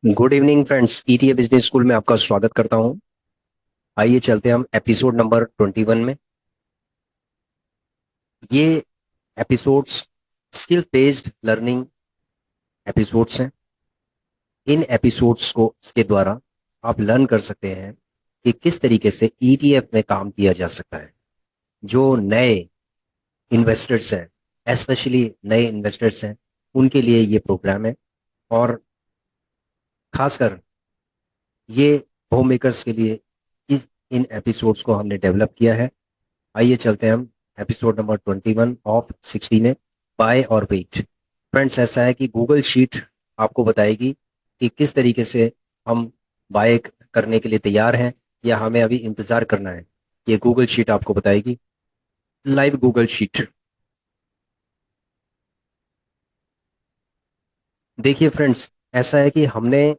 Good evening friends, ETA business school में आपका स्वागत करता हूं। आइए चलते हैं हम एपिसोड नंबर 21 में। ये episodes skill based learning episodes हैं। इन एपिसोड्स को के द्वारा आप लर्न कर सकते हैं कि किस तरीके से ईटीएफ में काम किया जा सकता है। जो नए इन्वेस्टर्स हैं, स्पेशली नए इन्वेस्टर्स हैं, उनके लिए ये प्रोग्राम है। और खासकर ये होम मेकर्स के लिए इन एपिसोड्स को हमने डेवलप किया है। आइए चलते हैं हम एपिसोड नंबर 21 ऑफ 60 में। बाय और वेट। फ्रेंड्स, ऐसा है कि गूगल शीट आपको बताएगी कि किस तरीके से हम बाय करने के लिए तैयार हैं या हमें अभी इंतजार करना है। ये गूगल शीट आपको बताएगी। Live Google sheet. देखिए फ्रेंड्स, ऐसा है कि हमने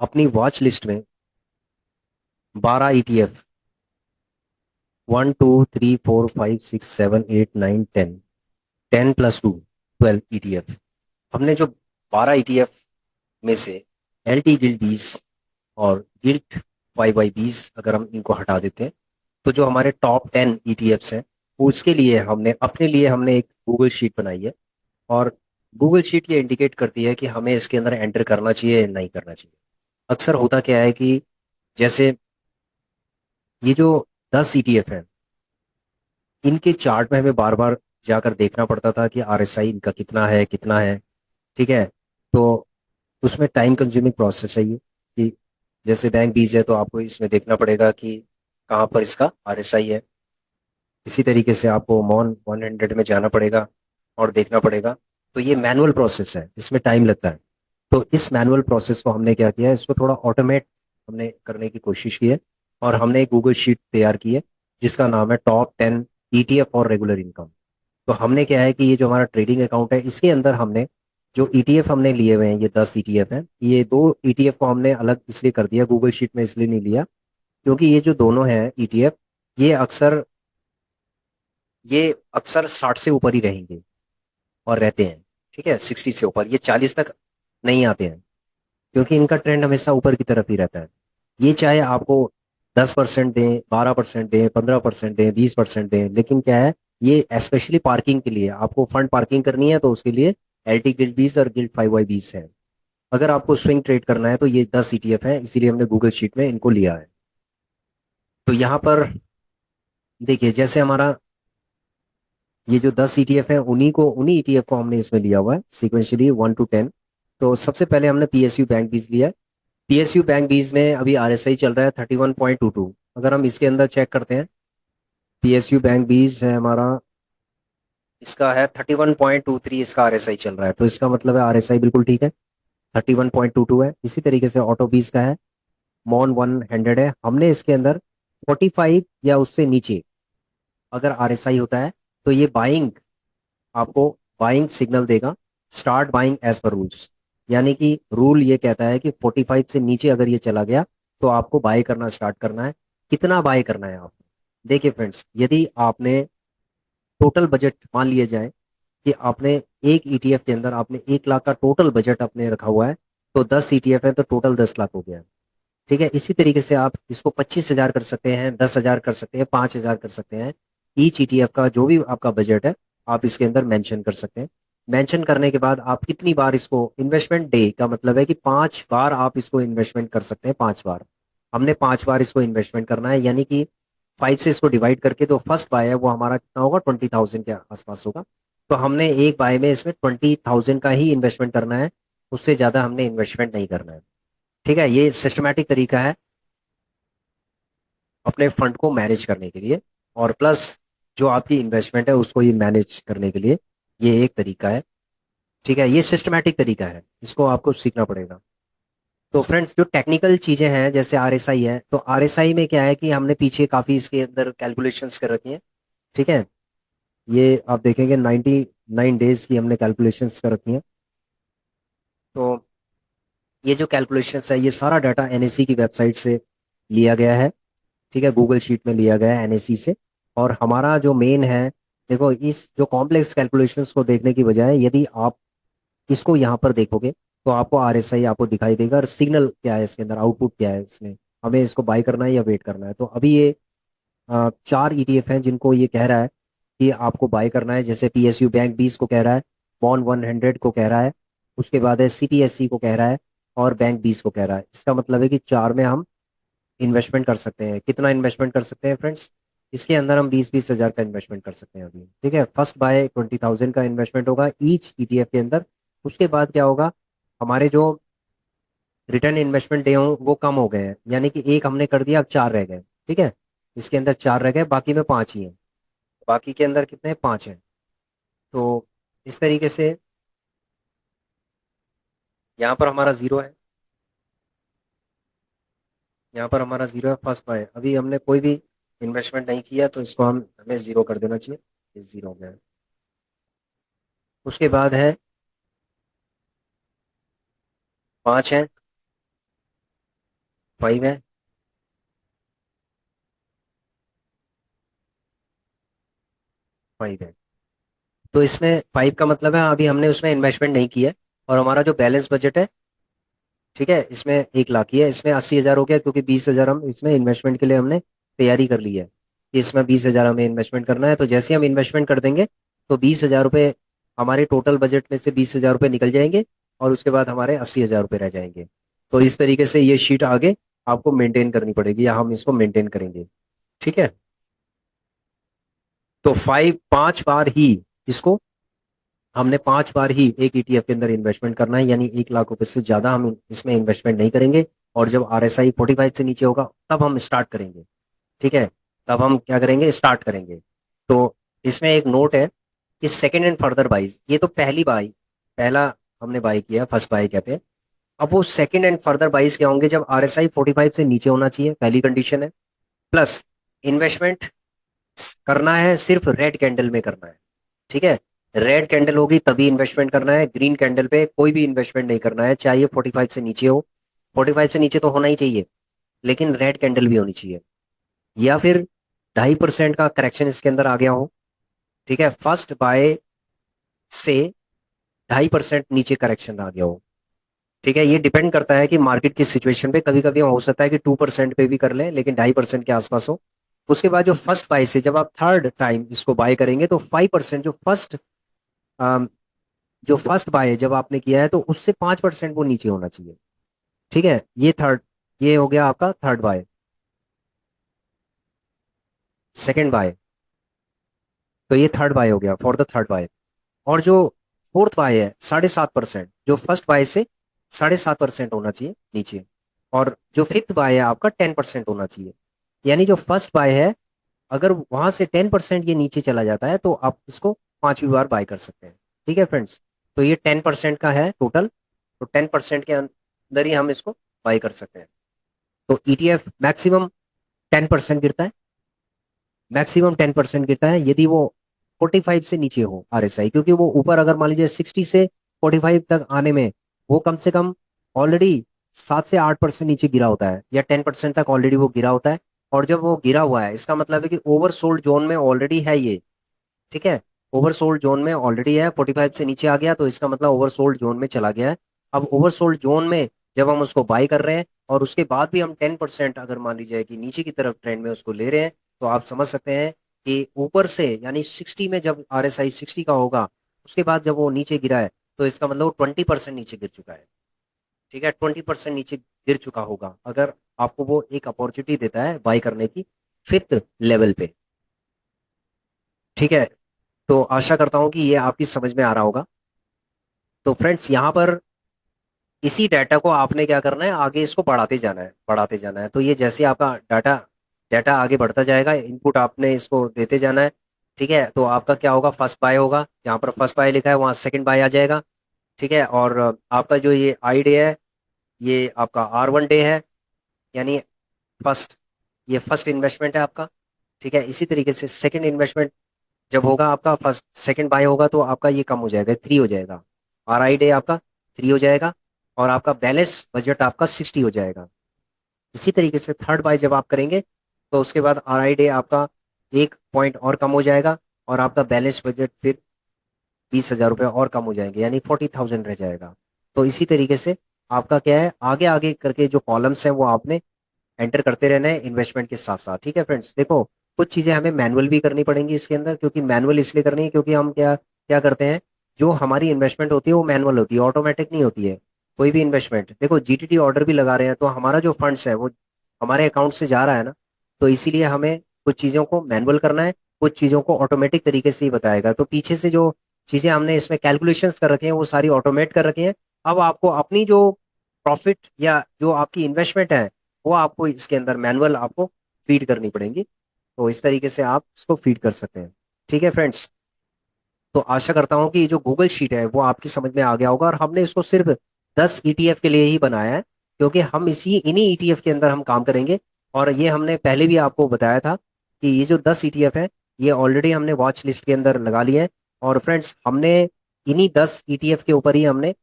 अपनी वॉच लिस्ट में 12 ईटीएफ, 1 2 3 4 5 6 7 8 9 10, 10 + 2 12 ईटीएफ। हमने जो 12 ईटीएफ में से एल टी गिल्ड बीस और गिल्ट वाई वाई बीस अगर हम इनको हटा देते हैं, तो जो हमारे टॉप 10 ईटीएफ्स हैं, उसके लिए हमने अपने लिए हमने एक गूगल शीट बनाई है। और गूगल शीट ये इंडिकेट करती है कि हमें इसके अंदर एंटर करना चाहिए या नहीं करना चाहिए। अक्सर होता क्या है कि जैसे ये जो 10 ईटीएफ हैं, इनके चार्ट में हमें बार बार जाकर देखना पड़ता था कि आरएसआई इनका कितना है कितना है। ठीक है। तो उसमें टाइम कंज्यूमिंग प्रोसेस है ये कि जैसे बैंक बीज है तो आपको इसमें देखना पड़ेगा कि कहाँ पर इसका आरएसआई है। इसी तरीके से आपको मॉन 100 में जाना पड़ेगा और देखना पड़ेगा। तो ये मैनुअल प्रोसेस है, इसमें टाइम लगता है। तो इस मैनुअल प्रोसेस को हमने क्या किया है, इसको थोड़ा ऑटोमेट हमने करने की कोशिश की है। और हमने एक गूगल शीट तैयार की है जिसका नाम है टॉप 10 ईटीएफ और रेगुलर इनकम। तो हमने क्या है कि ये जो हमारा ट्रेडिंग अकाउंट है, इसके अंदर हमने जो ईटीएफ हमने लिए हुए हैं, ये 10 ईटीएफ हैं। ये दो ईटीएफ को हमने अलग इसलिए कर दिया, गूगल शीट में इसलिए नहीं लिया क्योंकि ये जो दोनों हैं ईटीएफ, ये अक्सर ये अक्सर 60 से ऊपर ही रहेंगे और रहते हैं। ठीक है, 60 से ऊपर, ये 40 तक नहीं आते हैं क्योंकि इनका ट्रेंड हमेशा ऊपर की तरफ ही रहता है। ये चाहे आपको 10% दें, 12% दें, 15% दें, 20% दें, लेकिन क्या है, ये स्पेशली पार्किंग के लिए, आपको फंड पार्किंग करनी है तो उसके लिए एल टी गिल्ड 20 और गिल्ड 5 वाई 20 है। अगर आपको स्विंग ट्रेड करना है तो ये 10 ईटीएफ है, इसीलिए हमने गूगल शीट में इनको लिया है। तो यहाँ पर देखिए, जैसे हमारा ये जो 10 ईटीएफ है, उन्हीं ईटीएफ को हमने इसमें लिया हुआ है सिक्वेंशली 1 to 10। तो सबसे पहले हमने पीएसयू बैंक बीज लिया है। पीएसयू बैंक बीज में अभी आरएसआई चल रहा है 31.22। अगर हम इसके अंदर चेक करते हैं, पीएसयू बैंक बीज है हमारा, इसका है 31.23, इसका आरएसआई चल रहा है, तो इसका मतलब है आरएसआई बिल्कुल ठीक है, 31.22 है। इसी तरीके से ऑटो बीज का है, मॉन 100 है। हमने इसके अंदर 45 या उससे नीचे अगर आरएसआई होता है तो ये बाइंग, आपको बाइंग सिग्नल देगा। Start buying as per rules, यानी कि रूल ये कहता है कि 45 से नीचे अगर ये चला गया तो आपको बाय करना स्टार्ट करना है। कितना बाय करना है आपको? देखिए फ्रेंड्स, यदि आपने टोटल बजट मान लिया जाए कि आपने एक ईटीएफ के अंदर आपने 1 लाख का टोटल बजट आपने रखा हुआ है, तो 10 ईटीएफ है तो टोटल 10 लाख हो गया। ठीक है, इसी तरीके से आप इसको 25,000 कर सकते हैं, 10,000 कर सकते हैं, 5,000 कर सकते हैं। ईच ईटीएफ का जो भी आपका बजट है, आप इसके अंदर मेंशन कर सकते हैं। मेंशन करने के बाद आप कितनी बार इसको इन्वेस्टमेंट डे का मतलब है कि 5 बार आप इसको इन्वेस्टमेंट कर सकते हैं, 5 बार। हमने 5 बार इसको इन्वेस्टमेंट करना है, यानी कि 5 से इसको डिवाइड करके तो फर्स्ट बाय है वो हमारा कितना होगा, 20,000 के आसपास होगा। तो हमने एक बाय में इसमें 20,000 का ही इन्वेस्टमेंट करना है, उससे ज्यादा हमने इन्वेस्टमेंट नहीं करना है। ठीक है, ये सिस्टमैटिक तरीका है अपने फंड को मैनेज करने के लिए। और प्लस जो आपकी इन्वेस्टमेंट है उसको ये मैनेज करने के लिए ये एक तरीका है। ठीक है, ये सिस्टमैटिक तरीका है, इसको आपको सीखना पड़ेगा। तो फ्रेंड्स, जो टेक्निकल चीजें हैं जैसे आरएसआई है, तो आरएसआई में क्या है कि हमने पीछे काफी इसके अंदर कैलकुलेशंस कर रखी हैं। ठीक है, ये आप देखेंगे 99 डेज की हमने कैलकुलेशंस कर रखी हैं। तो ये जो कैलकुलेशंस है, ये सारा डाटा एनएससी की वेबसाइट से लिया गया है। ठीक है, गूगल शीट में लिया गया है एनएससी से। और हमारा जो मेन है, देखो, इस जो कॉम्प्लेक्स कैलकुलेशंस को देखने की बजाय यदि आप इसको यहाँ पर देखोगे, तो आपको RSI आपको दिखाई देगा, और सिग्नल क्या है इसके अंदर, आउटपुट क्या है इसमें, हमें इसको बाय करना है या वेट करना है। तो अभी ये 4 ETF हैं जिनको ये कह रहा है कि आपको बाय करना है। जैसे PSU बैंक 20 को कह रहा है, बॉन्ड 100 को कह रहा है, उसके बाद है CPSC को कह रहा है, और बैंक 20 को कह रहा है। इसका मतलब है कि चार में हम इन्वेस्टमेंट कर सकते हैं। कितना इन्वेस्टमेंट कर सकते हैं फ्रेंड्स? इसके अंदर हम 20-20 हज़ार का इन्वेस्टमेंट कर सकते हैं अभी। ठीक है, फर्स्ट बाय 20,000 का इन्वेस्टमेंट होगा ईच ETF के अंदर। उसके बाद क्या होगा, हमारे जो रिटर्न इन्वेस्टमेंट डे हों वो कम हो गए हैं, यानी कि एक हमने कर दिया, अब चार रह गए। ठीक है, इसके अंदर चार रह गए, बाकी में पांच ही हैं। बाकी के अंदर कितने हैं? पांच हैं। तो इस तरीके से यहाँ पर हमारा जीरो है, यहाँ पर हमारा जीरो है। फर्स्ट बाय अभी हमने कोई भी इन्वेस्टमेंट नहीं किया, तो इसको हमें जीरो कर देना चाहिए। ये जीरो हो गया। उसके बाद है पांच है, फाइव है, फाइव है। तो इसमें फाइव का मतलब है अभी हमने उसमें इन्वेस्टमेंट नहीं किया है, और हमारा जो बैलेंस बजट है, ठीक है, इसमें 1 लाख ही है। इसमें 80 हज़ार हो गया, क्योंकि 20 हज़ार हम इसमें इन्वेस्टमेंट के लिए हमने तैयारी कर ली है कि इसमें 20 हज़ार हमें इन्वेस्टमेंट करना है। तो जैसे ही हम इन्वेस्टमेंट कर देंगे, तो 20 हज़ार रुपये हमारे टोटल बजट में से 20 हज़ार रुपये निकल जाएंगे, और उसके बाद हमारे 80 हज़ार रुपये रह जाएंगे। तो इस तरीके से ये शीट आगे आपको मेंटेन करनी पड़ेगी, या हम इसको मेंटेन करेंगे। ठीक है, तो पांच बार ही इसको, हमने पांच बार ही एक ETF के अंदर इन्वेस्टमेंट करना है, यानी 1 लाख रुपए से ज्यादा हम इसमें इन्वेस्टमेंट नहीं करेंगे। और जब RSI 45 से नीचे होगा तब हम स्टार्ट करेंगे। ठीक है, तब हम क्या करेंगे, स्टार्ट करेंगे। तो इसमें एक नोट है कि सेकेंड एंड फर्दर बाइज, ये तो पहली बाई, पहला हमने बाई किया, फर्स्ट बाई कहते हैं। अब वो सेकेंड एंड फर्दर बाइज क्या होंगे, जब RSI 45 से नीचे होना चाहिए, पहली कंडीशन है। प्लस इन्वेस्टमेंट करना है सिर्फ रेड कैंडल में करना है। ठीक है, रेड कैंडल होगी तभी इन्वेस्टमेंट करना है, ग्रीन कैंडल पे कोई भी इन्वेस्टमेंट नहीं करना है, चाहे 45 से नीचे हो। 45 से नीचे तो होना ही चाहिए, लेकिन रेड कैंडल भी होनी चाहिए। या फिर 2.5% का करेक्शन इसके अंदर आ गया हो। ठीक है, फर्स्ट बाय से 2.5% नीचे करेक्शन आ गया हो। ठीक है, ये डिपेंड करता है कि मार्केट की सिचुएशन पे, कभी कभी हो सकता है कि 2% पे भी कर लें, लेकिन 2.5% के आसपास हो। उसके बाद जो फर्स्ट बाय से जब आप थर्ड टाइम इसको बाय करेंगे, तो 5%, जो फर्स्ट बाय जब आपने किया है, तो उससे 5% वो नीचे होना चाहिए। ठीक है, ये हो गया आपका थर्ड बाय। सेकंड बाय, तो ये थर्ड बाय हो गया फॉर द थर्ड बाय। और जो फोर्थ बाय है 7.5%, जो फर्स्ट बाय से 7.5% होना चाहिए नीचे। और जो फिफ्थ बाय है आपका 10% होना चाहिए। यानी जो फर्स्ट बाय है, अगर वहां से 10% ये नीचे चला जाता है, तो आप इसको पांचवी बार बाय कर सकते हैं। ठीक है फ्रेंड्स, तो ये 10% का है टोटल, तो 10% के अंदर ही हम इसको बाय कर सकते हैं। तो ETF मैक्सिमम 10% गिरता है, मैक्सिमम 10% गिरता है यदि वो 45 से नीचे हो RSI, क्योंकि वो ऊपर अगर मान लीजिए 60 से 45 तक आने में वो कम से कम ऑलरेडी 7 से 8% नीचे गिरा होता है, या 10% तक ऑलरेडी वो गिरा होता है। और जब वो गिरा हुआ है, इसका मतलब है कि ओवरसोल्ड जोन में ऑलरेडी है ये। ठीक है, ओवरसोल्ड जोन में ऑलरेडी है, 45 से नीचे आ गया तो इसका मतलब ओवरसोल्ड जोन में चला गया है। अब ओवरसोल्ड जोन में जब हम उसको बाय कर रहे हैं, और उसके बाद भी हम 10% अगर मान लीजिए कि नीचे की तरफ ट्रेंड में उसको ले रहे हैं, तो आप समझ सकते हैं कि ऊपर से, यानी 60 में जब RSI 60 का होगा, उसके बाद जब वो नीचे गिरा है, तो इसका मतलब वो 20% नीचे गिर चुका है। ठीक है, 20% नीचे गिर चुका होगा, अगर आपको वो एक अपॉर्चुनिटी देता है बाय करने की फिफ्थ लेवल पे। ठीक है, तो आशा करता हूं कि ये आपकी समझ में आ रहा होगा। तो फ्रेंड्स, यहाँ पर इसी डाटा को आपने क्या करना है, आगे इसको बढ़ाते जाना है, बढ़ाते जाना है। तो ये जैसे आपका डाटा डाटा आगे बढ़ता जाएगा, इनपुट आपने इसको देते जाना है। ठीक है, तो आपका क्या होगा, फर्स्ट बाय होगा, जहाँ पर फर्स्ट बाय लिखा है वहाँ सेकंड बाय आ जाएगा। ठीक है, और आपका जो ये आई डे है, ये आपका R1 डे है, यानी फर्स्ट, ये फर्स्ट इन्वेस्टमेंट है आपका। ठीक है, इसी तरीके से सेकंड इन्वेस्टमेंट जब होगा आपका, फर्स्ट सेकंड बाय होगा, तो आपका ये कम हो जाएगा, 3 हो जाएगा। RI डे आपका 3 हो जाएगा, और आपका बैलेंस बजट आपका 60 हो जाएगा। इसी तरीके से थर्ड बाय जब आप करेंगे, तो उसके बाद RI डे आपका 1 पॉइंट और कम हो जाएगा, और आपका बैलेंस बजट फिर 20 हज़ार रुपये और कम हो जाएंगे, यानी 40,000 रह जाएगा। तो इसी तरीके से आपका क्या है, आगे आगे करके जो कॉलम्स हैं वो आपने एंटर करते रहना है इन्वेस्टमेंट के साथ साथ। ठीक है फ्रेंड्स, देखो कुछ चीजें हमें मैनुअल भी करनी पड़ेंगी इसके अंदर, क्योंकि मैनुअल इसलिए करनी है क्योंकि हम क्या क्या करते हैं, जो हमारी इन्वेस्टमेंट होती है वो मैनुअल होती है, ऑटोमेटिक नहीं होती है। कोई भी इन्वेस्टमेंट देखो, जीटीटी ऑर्डर भी लगा रहे हैं तो हमारा जो फंड्स है वो हमारे अकाउंट से जा रहा है ना, तो इसीलिए हमें कुछ चीजों को मैनुअल करना है, कुछ चीजों को ऑटोमेटिक तरीके से ही बताएगा। तो पीछे से जो चीजें हमने इसमें कैलकुलेशंस कर रखे हैं वो सारी ऑटोमेट कर रखी हैं। अब आपको अपनी जो प्रॉफिट या जो आपकी इन्वेस्टमेंट है वो आपको इसके अंदर मैनुअल आपको फीड करनी पड़ेगी। तो इस तरीके से आप इसको फीड कर सकते हैं। ठीक है फ्रेंड्स, तो आशा करता हूं कि ये जो गूगल शीट है वो आपकी समझ में आ गया होगा, और हमने इसको सिर्फ 10 ईटीएफ के लिए ही बनाया है, क्योंकि हम इसी इन्हीं ईटीएफ के अंदर हम काम करेंगे। और ये हमने पहले भी आपको बताया था कि ये जो 10 ईटीएफ है ये ऑलरेडी हमने वॉच लिस्ट के अंदर लगा लिए हैं। और फ्रेंड्स, हमने इन्हीं 10 ईटीएफ के ऊपर ही हमने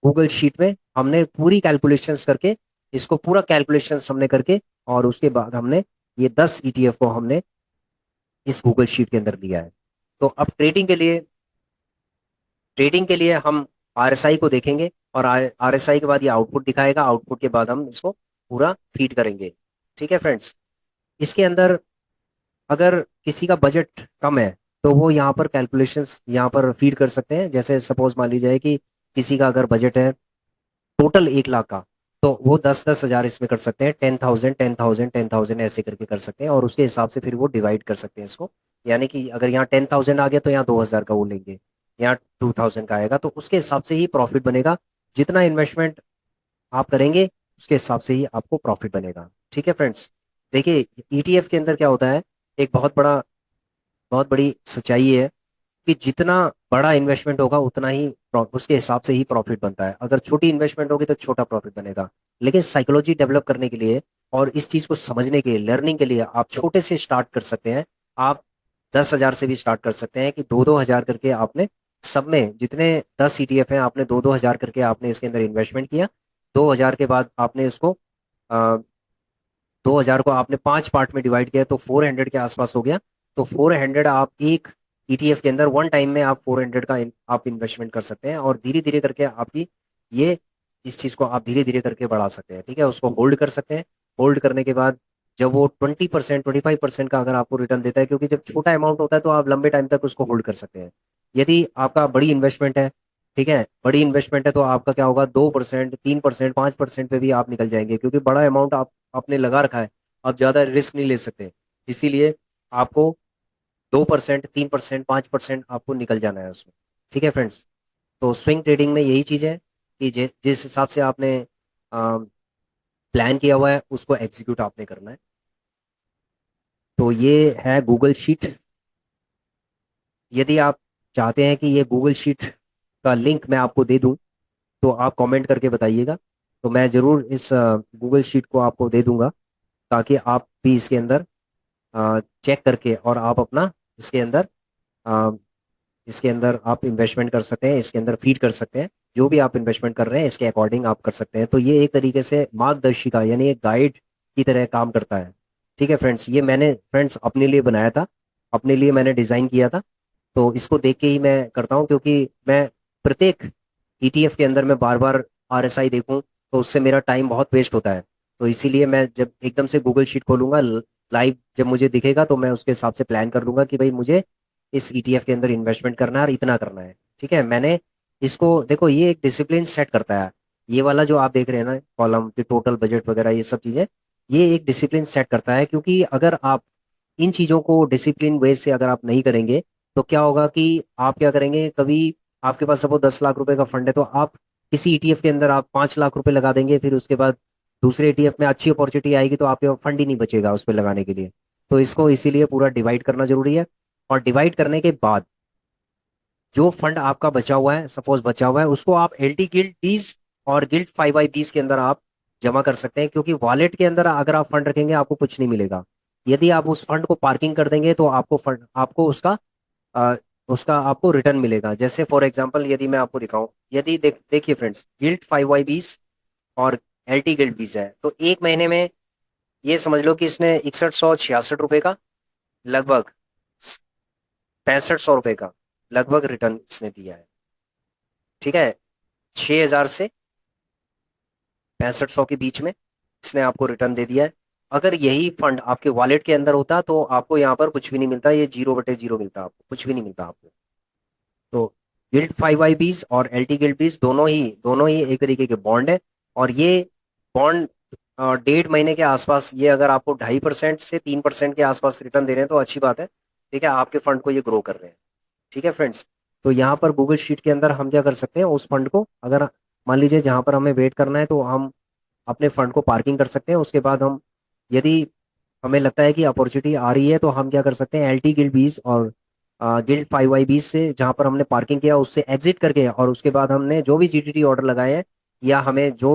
गूगल शीट में हमने पूरी कैलकुलेशंस करके, इसको पूरा कैलकुलेशंस हमने करके, और उसके बाद हमने ये 10 ईटीएफ को हमने इस गूगल शीट के अंदर लिया है। तो अब ट्रेडिंग के लिए हम आरएसआई को देखेंगे, और आरएसआई के बाद ये आउटपुट दिखाएगा, आउटपुट के बाद हम इसको पूरा फीड करेंगे। ठीक है फ्रेंड्स, इसके अंदर अगर किसी का बजट कम है तो वो यहाँ पर कैलकुलेशंस यहाँ पर फीड कर सकते हैं। जैसे सपोज मान लीजिए कि किसी का अगर बजट है टोटल 1 लाख का, तो वो 10-10 हज़ार इसमें कर सकते हैं, 10,000 10,000 10,000 ऐसे करके कर सकते हैं, और उसके हिसाब से फिर वो डिवाइड कर सकते हैं इसको। यानी कि अगर यहाँ 10,000 आ गया तो यहाँ 2,000 का वो लेंगे, यहाँ 2,000 का आएगा, तो उसके हिसाब से ही प्रॉफिट बनेगा। जितना इन्वेस्टमेंट आप करेंगे उसके हिसाब से ही आपको प्रॉफिट बनेगा। ठीक है फ्रेंड्स, देखिए ईटीएफ के अंदर क्या होता है, एक बहुत बड़ी सच्चाई है कि जितना बड़ा इन्वेस्टमेंट होगा उतना ही उसके हिसाब से ही प्रॉफिट बनता है। अगर छोटी इन्वेस्टमेंट होगी तो छोटा प्रॉफिट बनेगा। लेकिन साइकोलॉजी डेवलप करने के लिए और इस चीज को समझने के लिए, लर्निंग के लिए आप छोटे से स्टार्ट कर सकते हैं। आप 10,000 से भी स्टार्ट कर सकते हैं कि 2-2 हज़ार करके आपने सब में जितने 10 ईटीएफ हैं आपने 2-2 हज़ार करके आपने इसके अंदर इन्वेस्टमेंट किया। 2,000 के बाद आपने उसको 2,000 को आपने 5 पार्ट में डिवाइड किया तो 400 के आसपास हो गया। तो 400 आप एक ईटीएफ के अंदर वन टाइम में आप 400 का आप इन्वेस्टमेंट कर सकते हैं, और धीरे धीरे करके आपकी ये इस चीज को आप धीरे धीरे करके बढ़ा सकते हैं। ठीक है, उसको होल्ड कर सकते हैं। होल्ड करने के बाद जब वो 20% 25% का अगर आपको रिटर्न देता है, क्योंकि जब छोटा अमाउंट होता है तो आप लंबे टाइम तक उसको होल्ड कर सकते हैं। यदि आपका बड़ी इन्वेस्टमेंट है, ठीक है, बड़ी इन्वेस्टमेंट है, तो आपका क्या होगा, 2% 3% 5% पे भी आप निकल जाएंगे, क्योंकि बड़ा अमाउंट आप आपने लगा रखा है। आप ज्यादा रिस्क नहीं ले सकते, इसीलिए आपको 2% 3% 5% आपको निकल जाना है उसमें। ठीक है फ्रेंड्स, तो स्विंग ट्रेडिंग में यही चीज़ है कि जिस हिसाब से आपने प्लान किया हुआ है उसको एग्जीक्यूट आपने करना है। तो ये है गूगल शीट। यदि आप चाहते हैं कि ये गूगल शीट का लिंक मैं आपको दे दूं तो आप कमेंट करके बताइएगा, तो मैं ज़रूर इस गूगल शीट को आपको दे दूंगा, ताकि आप भी इसके अंदर चेक करके और आप अपना इसके अंदर इसके अंदर आप इन्वेस्टमेंट कर सकते हैं, इसके अंदर फीड कर सकते हैं। जो भी आप इन्वेस्टमेंट कर रहे हैं इसके अकॉर्डिंग आप कर सकते हैं। तो ये एक तरीके से मार्गदर्शिका यानी एक गाइड की तरह काम करता है। ठीक है फ्रेंड्स, ये मैंने फ्रेंड्स अपने लिए बनाया था, अपने लिए मैंने डिजाइन किया था। तो इसको देख के ही मैं करता हूँ, क्योंकि मैं प्रत्येक ईटीएफ के अंदर मैं बार बार आरएसआई देखूं तो उससे मेरा टाइम बहुत वेस्ट होता है। तो इसीलिए मैं जब एकदम से गूगल शीट खोलूंगा लाइव, जब मुझे दिखेगा तो मैं उसके हिसाब से प्लान कर लूंगा कि भाई मुझे इस ईटीएफ के अंदर इन्वेस्टमेंट करना है और इतना करना है। ठीक है, मैंने इसको देखो ये एक डिसिप्लिन सेट करता है। ये वाला जो आप देख रहे हैं ना कॉलम, टोटल बजट वगैरह ये सब चीजें, ये एक डिसिप्लिन सेट करता है। क्योंकि अगर आप इन चीजों को डिसिप्लिन वे से अगर आप नहीं करेंगे तो क्या होगा कि आप क्या करेंगे, कभी आपके पास सपोज 10 लाख रुपए का फंड है तो आप किसी ईटीएफ के अंदर आप 5 लाख रुपए लगा देंगे, फिर उसके बाद दूसरे ईटीएफ में अच्छी अपॉर्चुनिटी आएगी तो आपके फंड ही नहीं बचेगा उस पर लगाने के लिए। तो इसको इसीलिए पूरा डिवाइड करना जरूरी है। और डिवाइड करने के बाद जो फंड आपका बचा हुआ है, सपोज बचा हुआ है, उसको आप एलटी गिल्ड डीज और गिल्ड 5 बाई 20 के अंदर आप जमा कर सकते हैं। क्योंकि वॉलेट के अंदर अगर आप फंड रखेंगे आपको कुछ नहीं मिलेगा। यदि आप उस फंड को पार्किंग कर देंगे तो आपको फंड आपको अ, उसका आपको रिटर्न मिलेगा। जैसे फॉर एग्जांपल यदि मैं आपको दिखाऊं, यदि देखिए फ्रेंड्स, गिल्ड 5 बाई 20 और एलटी गिल्ड 20 है, तो एक महीने में ये समझ लो कि इसने 6166 रुपए का लगभग 6500 रुपए का लगभग रिटर्न इसने दिया है। ठीक है, 6,000 से 6500 के बीच में इसने आपको रिटर्न दे दिया है। अगर यही फंड आपके वॉलेट के अंदर होता तो आपको यहाँ पर कुछ भी नहीं मिलता, ये 0/0 मिलता, आपको कुछ भी नहीं मिलता आपको। तो गिल्ट 5IBs और LT गिल्ट बीज दोनों ही एक तरीके के बॉन्ड है। और ये बॉन्ड 1.5 महीने के आसपास, ये अगर आपको 2.5% से 3% के आसपास रिटर्न दे रहे हैं तो अच्छी बात है। ठीक है, आपके फंड को ये ग्रो कर रहे हैं। ठीक है फ्रेंड्स। तो यहाँ पर गूगल शीट के अंदर हम क्या कर सकते हैं, उस फंड को अगर मान लीजिए जहाँ पर हमें वेट करना है तो हम अपने फंड को पार्किंग कर सकते हैं। उसके बाद हम, यदि हमें लगता है कि अपॉर्चुनिटी आ रही है, तो हम क्या कर सकते हैं, LT गिल्ड बीस और गिल्ड 5IBs से जहाँ पर हमने पार्किंग किया उससे एग्जिट करके, और उसके बाद हमने जो भी GTT ऑर्डर लगाए हैं या हमें जो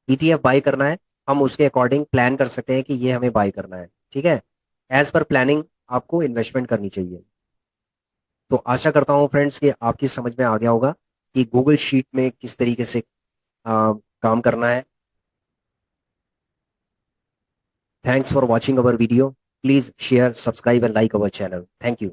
ETF बाई करना है, हम उसके अकॉर्डिंग प्लान कर सकते हैं कि ये हमें बाई करना है। ठीक है, एज पर प्लानिंग आपको इन्वेस्टमेंट करनी चाहिए। तो आशा करता हूँ फ्रेंड्स कि आपकी समझ में आ गया होगा कि गूगल शीट में किस तरीके से काम करना है। Thanks for watching our video. Please share, subscribe and like our channel. Thank you.